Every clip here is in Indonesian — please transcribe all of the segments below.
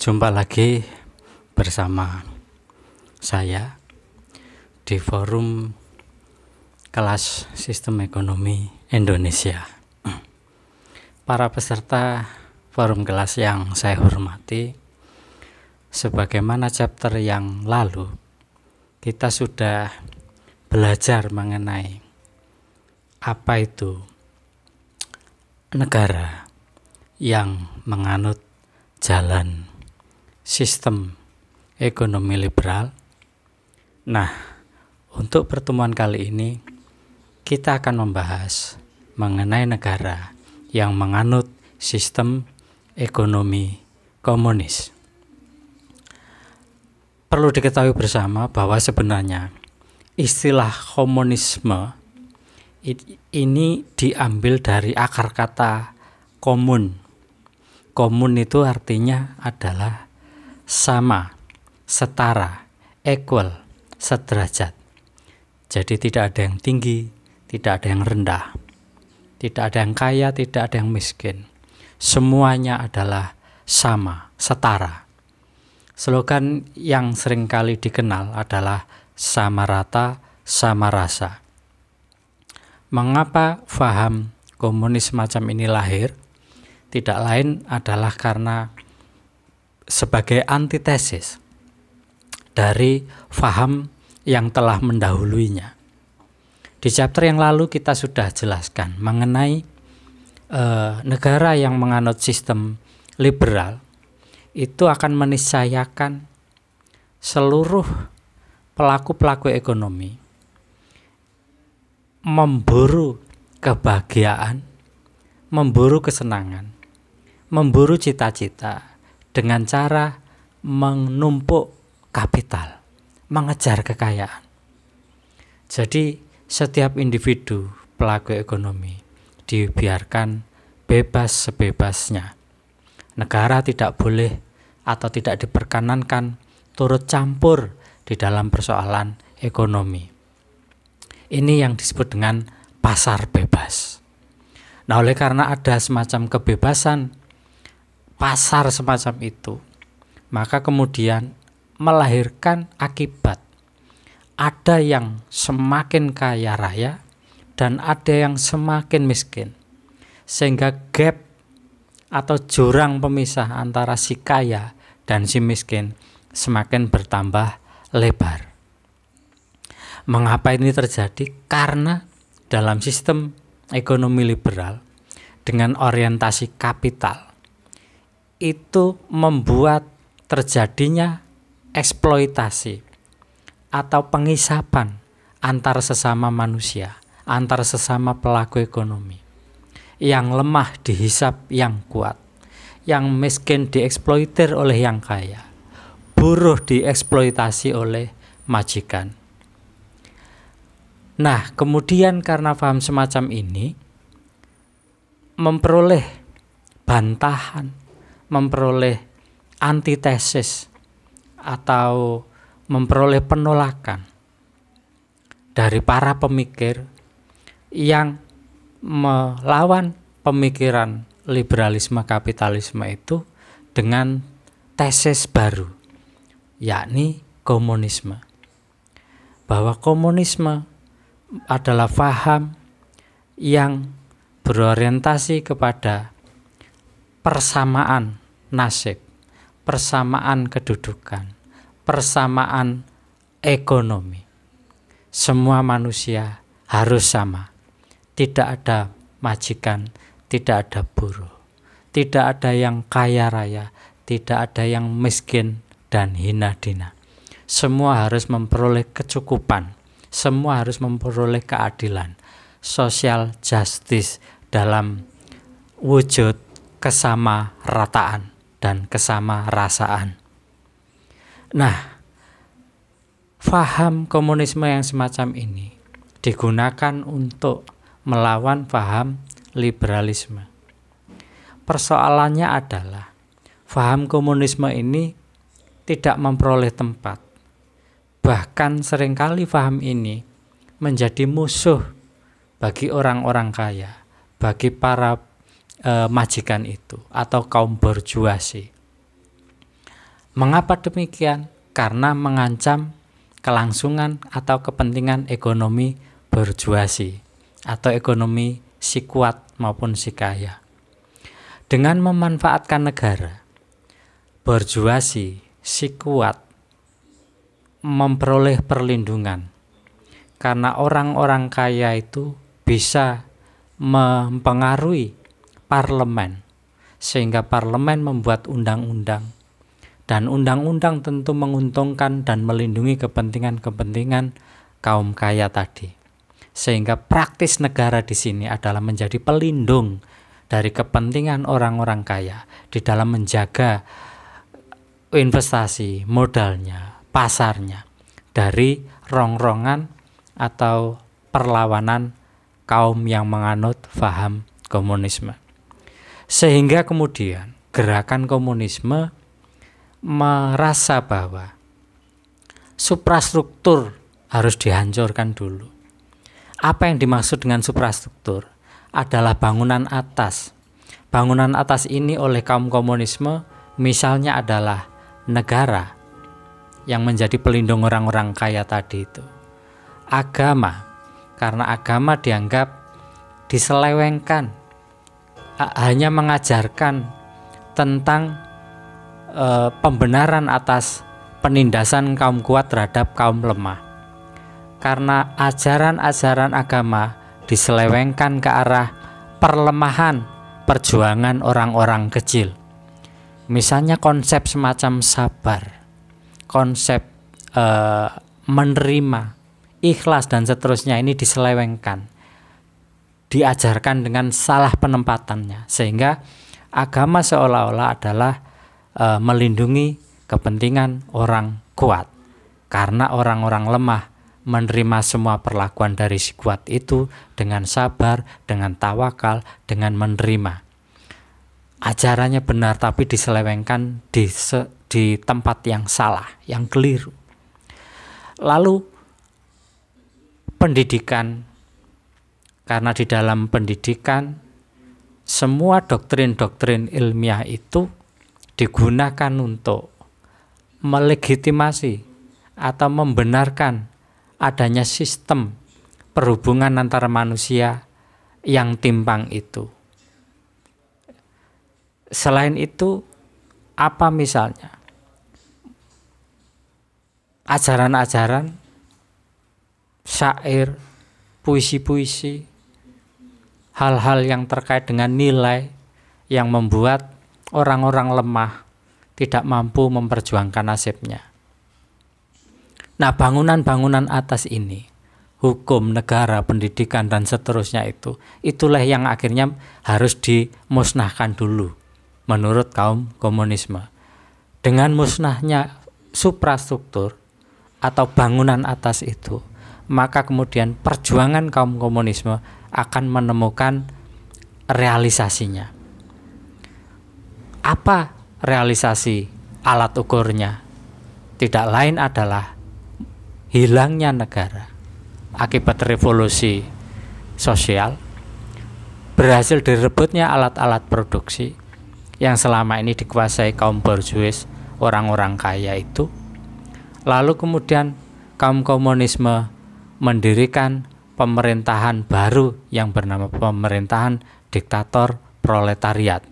Jumpa lagi bersama saya di forum kelas Sistem Ekonomi Indonesia. Para peserta forum kelas yang saya hormati, sebagaimana chapter yang lalu kita sudah belajar mengenai apa itu negara yang menganut jalan sistem ekonomi liberal. Nah, untuk pertemuan kali ini kita akan membahas mengenai negara yang menganut sistem ekonomi komunis. Perlu diketahui bersama bahwa sebenarnya istilah komunisme ini diambil dari akar kata komun. Komun itu artinya adalah sama, setara, equal, sederajat. Jadi tidak ada yang tinggi, tidak ada yang rendah, tidak ada yang kaya, tidak ada yang miskin. Semuanya adalah sama, setara. Slogan yang seringkali dikenal adalah sama rata, sama rasa. Mengapa faham komunis semacam ini lahir? Tidak lain adalah karena sebagai antitesis dari faham yang telah mendahuluinya. Di chapter yang lalu kita sudah jelaskan mengenai negara yang menganut sistem liberal itu akan meniscayakan seluruh pelaku-pelaku ekonomi memburu kebahagiaan, memburu kesenangan, memburu cita-cita dengan cara menumpuk kapital, mengejar kekayaan. Jadi setiap individu pelaku ekonomi dibiarkan bebas sebebasnya. Negara tidak boleh atau tidak diperkenankan turut campur di dalam persoalan ekonomi. Ini yang disebut dengan pasar bebas. Nah, oleh karena ada semacam kebebasan pasar semacam itu, maka kemudian melahirkan akibat. Ada yang semakin kaya raya dan ada yang semakin miskin. Sehingga gap atau jurang pemisah antara si kaya dan si miskin semakin bertambah lebar. Mengapa ini terjadi? Karena dalam sistem ekonomi liberal dengan orientasi kapital itu membuat terjadinya eksploitasi atau pengisapan antar sesama manusia, antar sesama pelaku ekonomi. Yang lemah dihisap yang kuat, yang miskin dieksploitir oleh yang kaya, buruh dieksploitasi oleh majikan. Nah, kemudian karena paham semacam ini memperoleh bantahan, memperoleh antitesis atau memperoleh penolakan dari para pemikir yang melawan pemikiran liberalisme kapitalisme itu dengan tesis baru, yakni komunisme. Bahwa komunisme adalah paham yang berorientasi kepada persamaan nasib, persamaan kedudukan, persamaan ekonomi. Semua manusia harus sama. Tidak ada majikan, tidak ada buruh, tidak ada yang kaya raya, tidak ada yang miskin dan hina dina. Semua harus memperoleh kecukupan, semua harus memperoleh keadilan, social justice dalam wujud kesamarataan dan kesamarasaan. Nah, faham komunisme yang semacam ini digunakan untuk melawan faham liberalisme. Persoalannya adalah faham komunisme ini tidak memperoleh tempat. Bahkan seringkali faham ini menjadi musuh bagi orang-orang kaya, bagi para majikan itu atau kaum borjuasi. Mengapa demikian? Karena mengancam kelangsungan atau kepentingan ekonomi burjuasi atau ekonomi si kuat maupun si kaya. Dengan memanfaatkan negara, burjuasi si kuat memperoleh perlindungan karena orang-orang kaya itu bisa mempengaruhi parlemen, sehingga parlemen membuat undang-undang, dan undang-undang tentu menguntungkan dan melindungi kepentingan-kepentingan kaum kaya tadi. Sehingga praktis negara di sini adalah menjadi pelindung dari kepentingan orang-orang kaya di dalam menjaga investasi, modalnya, pasarnya dari rongrongan atau perlawanan kaum yang menganut paham komunisme. Sehingga kemudian gerakan komunisme merasa bahwa suprastruktur harus dihancurkan dulu. Apa yang dimaksud dengan suprastruktur? Adalah bangunan atas. Bangunan atas ini oleh kaum komunisme misalnya adalah negara yang menjadi pelindung orang-orang kaya tadi itu. Agama, karena agama dianggap diselewengkan, hanya mengajarkan tentang pembenaran atas penindasan kaum kuat terhadap kaum lemah. Karena ajaran-ajaran agama diselewengkan ke arah perlemahan perjuangan orang-orang kecil. Misalnya konsep semacam sabar, konsep menerima, ikhlas dan seterusnya ini diselewengkan, diajarkan dengan salah penempatannya, sehingga agama seolah-olah adalah melindungi kepentingan orang kuat, karena orang-orang lemah menerima semua perlakuan dari si kuat itu dengan sabar, dengan tawakal, dengan menerima. Ajarannya benar tapi diselewengkan di tempat yang salah, yang keliru. Lalu pendidikan, karena di dalam pendidikan semua doktrin-doktrin ilmiah itu digunakan untuk melegitimasi atau membenarkan adanya sistem perhubungan antara manusia yang timpang itu. Selain itu, apa misalnya? Ajaran-ajaran, syair, puisi-puisi, hal-hal yang terkait dengan nilai yang membuat orang-orang lemah tidak mampu memperjuangkan nasibnya. Nah, bangunan-bangunan atas ini, hukum, negara, pendidikan, dan seterusnya itulah yang akhirnya harus dimusnahkan dulu menurut kaum komunisme. Dengan musnahnya suprastruktur atau bangunan atas itu, maka kemudian perjuangan kaum komunisme akan menemukan realisasinya. Apa realisasi alat ukurnya? Tidak lain adalah hilangnya negara akibat revolusi sosial, berhasil direbutnya alat-alat produksi yang selama ini dikuasai kaum borjuis, orang-orang kaya itu. Lalu kemudian kaum komunisme mendirikan pemerintahan baru yang bernama pemerintahan diktator proletariat.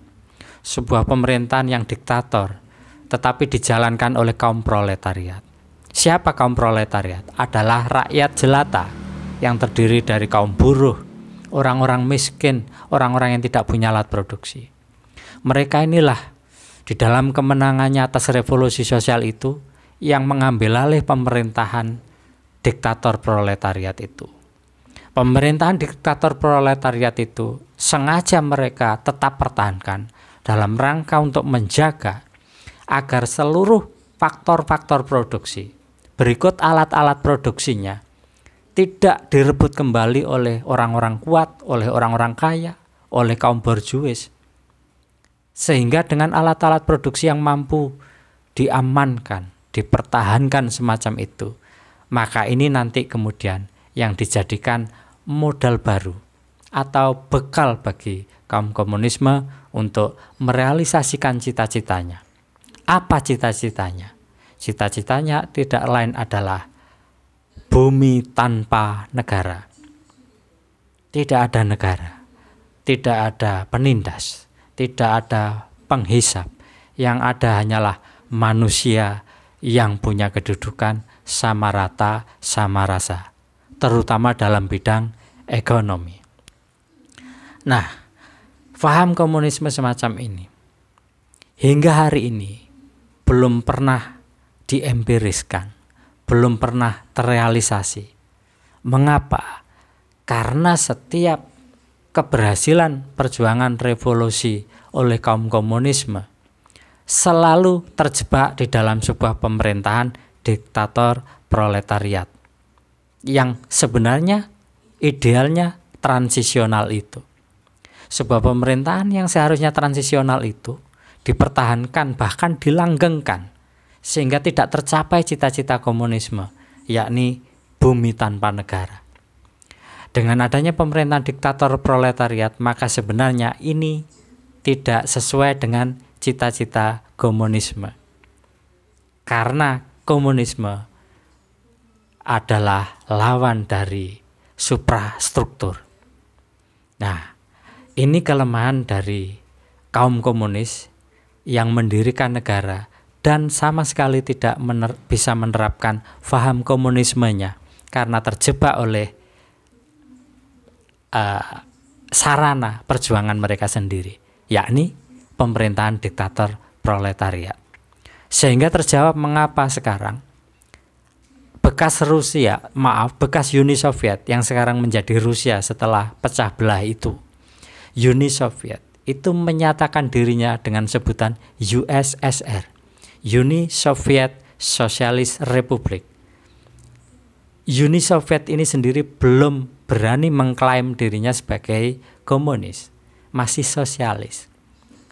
Sebuah pemerintahan yang diktator tetapi dijalankan oleh kaum proletariat. Siapa kaum proletariat? Adalah rakyat jelata yang terdiri dari kaum buruh, orang-orang miskin, orang-orang yang tidak punya alat produksi. Mereka inilah di dalam kemenangannya atas revolusi sosial itu yang mengambil alih pemerintahan diktator proletariat itu. Pemerintahan diktator proletariat itu sengaja mereka tetap pertahankan dalam rangka untuk menjaga agar seluruh faktor-faktor produksi berikut alat-alat produksinya tidak direbut kembali oleh orang-orang kuat, oleh orang-orang kaya, oleh kaum borjuis. Sehingga dengan alat-alat produksi yang mampu diamankan, dipertahankan semacam itu, maka ini nanti kemudian yang dijadikan modal baru atau bekal bagi kaum komunisme untuk merealisasikan cita-citanya. Apa cita-citanya? Cita-citanya tidak lain adalah bumi tanpa negara. Tidak ada negara, tidak ada penindas, tidak ada penghisap. Yang ada hanyalah manusia yang punya kedudukan sama rata, sama rasa, terutama dalam bidang ekonomi. Nah, paham komunisme semacam ini hingga hari ini belum pernah diempiriskan, belum pernah terrealisasi. Mengapa? Karena setiap keberhasilan perjuangan revolusi oleh kaum komunisme selalu terjebak di dalam sebuah pemerintahan diktator proletariat yang sebenarnya idealnya transisional itu. Sebuah pemerintahan yang seharusnya transisional itu dipertahankan, bahkan dilanggengkan, sehingga tidak tercapai cita-cita komunisme, yakni bumi tanpa negara. Dengan adanya pemerintahan diktator proletariat, maka sebenarnya ini tidak sesuai dengan cita-cita komunisme. Karena komunisme adalah lawan dari suprastruktur. Nah, ini kelemahan dari kaum komunis yang mendirikan negara dan sama sekali tidak bisa menerapkan faham komunismenya karena terjebak oleh sarana perjuangan mereka sendiri, yakni pemerintahan diktator proletariat. Sehingga terjawab mengapa sekarang bekas Uni Soviet yang sekarang menjadi Rusia setelah pecah belah itu, Uni Soviet itu menyatakan dirinya dengan sebutan USSR, Uni Soviet Socialist Republic. Uni Soviet ini sendiri belum berani mengklaim dirinya sebagai komunis, masih sosialis,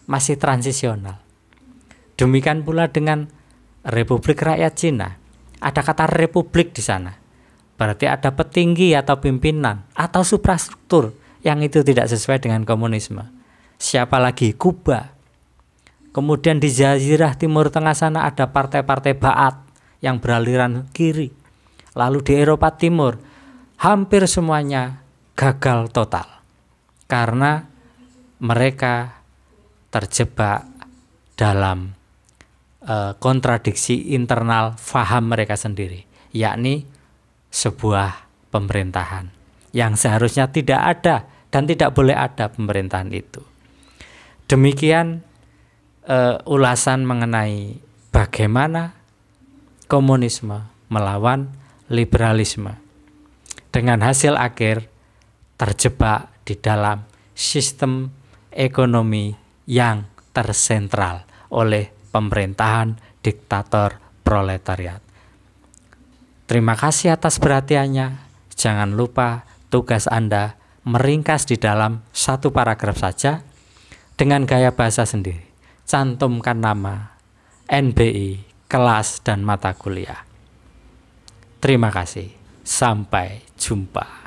masih transisional. Demikian pula dengan Republik Rakyat Cina. Ada kata republik di sana. Berarti ada petinggi atau pimpinan atau suprastruktur yang itu tidak sesuai dengan komunisme. Siapa lagi? Kuba. Kemudian di Jazirah Timur Tengah sana ada partai-partai Ba'ath yang beraliran kiri. Lalu di Eropa Timur hampir semuanya gagal total karena mereka terjebak dalam kontradiksi internal faham mereka sendiri, yakni sebuah pemerintahan yang seharusnya tidak ada dan tidak boleh ada pemerintahan itu. Demikian ulasan mengenai bagaimana komunisme melawan liberalisme dengan hasil akhir terjebak di dalam sistem ekonomi yang tersentral oleh pemerintahan diktator proletariat. Terima kasih atas perhatiannya. Jangan lupa tugas Anda meringkas di dalam satu paragraf saja dengan gaya bahasa sendiri. Cantumkan nama, NBI, kelas dan mata kuliah. Terima kasih. Sampai jumpa.